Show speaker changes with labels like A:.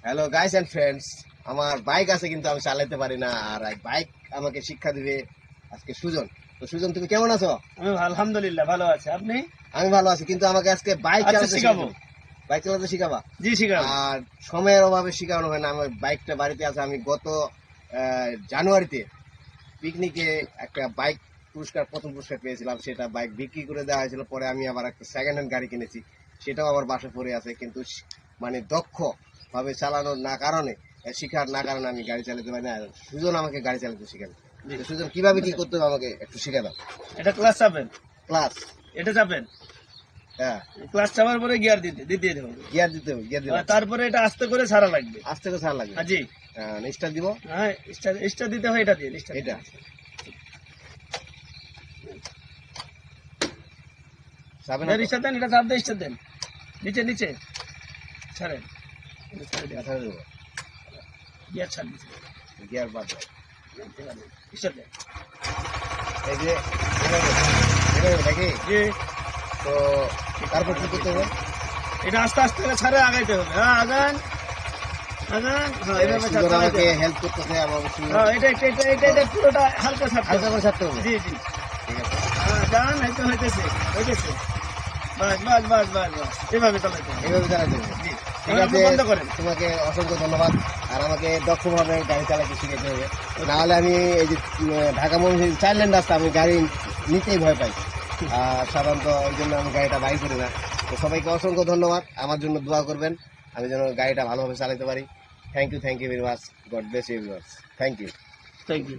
A: Hello guys and friends, আমার bike আছে কিন্তু আমি চালাতে পারি না। আর এই বাইক আমাকে শিক্ষা দিবে আজকে সুজন। তো সুজন, তুমি কেমন আছো?
B: আমি আলহামদুলিল্লাহ ভালো আছি। আপনি?
A: আমি ভালো আছি, কিন্তু আমাকে আজকে বাইক
B: আচ্ছা,
A: চালাতে
B: শিখাবো।
A: বাইক চালাতে শিখাবা?
B: জি, শিখাবো।
A: আর সময়ের অভাবে শিখানো হয় না। আমার বাইকটা বাড়িতে আছে। আমি গত জানুয়ারিতে পিকনিকে একটা বাইক প্রথম পুরস্কার পেয়েছিলাম। সেটা বাইক বিক্রি করে দেওয়া হয়েছিল। পরে আমি আবার একটা সেকেন্ড হ্যান্ড গাড়ি কিনেছি, সেটাও আমার বাসা পড়ে আছে। কিন্তু মানে দক্ষ ভাবে চালানোর না কারণে, শিখার না কারণে আমি গাড়ি চালাতে পারি না। সুজন আমাকে গাড়ি চালাতে শিখাবে। তো সুজন, কিভাবে কি করতে হবে আমাকে একটু শিখে দাও।
B: এটা ক্লাস চাপেন,
A: ক্লাস,
B: এটা চাপেন।
A: হ্যাঁ,
B: ক্লাস চাপার পরে গিয়ার দিতে হবে।
A: গিয়ার দিতে হবে। গিয়ার দিতে
B: তারপরে এটা আস্তে করে ছাড়া লাগবে।
A: আস্তে করে ছাড়া লাগবে।
B: জি,
A: স্টার্ট দিব।
B: হ্যাঁ, স্টার দিতে হয়। এটা দিয়ে
A: এটা চাপে না তো?
B: স্টার দেন, এটা চাপ দিয়ে স্টার দেন। নিচে নিচে ছাড়েন,
A: ছাড়া দেবো।
B: গিয়ার ছাড় দিচ্ছে।
A: গিয়ার বাদ দাও।
B: স্টার দেন।
A: এই যে এভাবে এভাবে নাকি?
B: জি,
A: তো তারপর কি করতে হবে?
B: এটা আস্তে আস্তে করে ছাড়ে আগাইতে হবে। হ্যাঁ, আগান আগান। হ্যাঁ, এভাবে
A: সুজন
B: ছাড়তে
A: আমাকে
B: হবে।
A: হেল্প করতেছে। আমার
B: হ্যাঁ, এটা পুরোটা হালকা ছাড়তে
A: হালকা
B: হবে।
A: করে ছাড়তে হবে।
B: জি জি,
A: ঠিক আছে।
B: হ্যাঁ, ডান, হয়তো হইতেছে হইতেছে। বাস বাস বাস বাস বাস, এভাবে চালাইতে হবে।
A: এভাবে চালাতে হবে।
B: জি,
A: ঠিক
B: এবার
A: আছে,
B: আপনি বন্ধ করেন।
A: তোমাকে অসংখ্য ধন্যবাদ। আর আমাকে দক্ষভাবে গাড়ি চালাতে শিখাতে হবে, নাহলে আমি এই যে ঢাকা ময়মনসিংহ 4 লেন রাস্তা, আমি গাড়ি নিতেই ভয় পাই। আর সাধারণত ওই জন্য আমি গাড়িটা বাই করি না। তো সবাইকে অসংখ্য ধন্যবাদ। আমার জন্য দোয়া করবেন, আমি যেন গাড়িটা ভালোভাবে চালাতে পারি। Thank you very much. God bless you viewers. Thank you.
B: Thank you.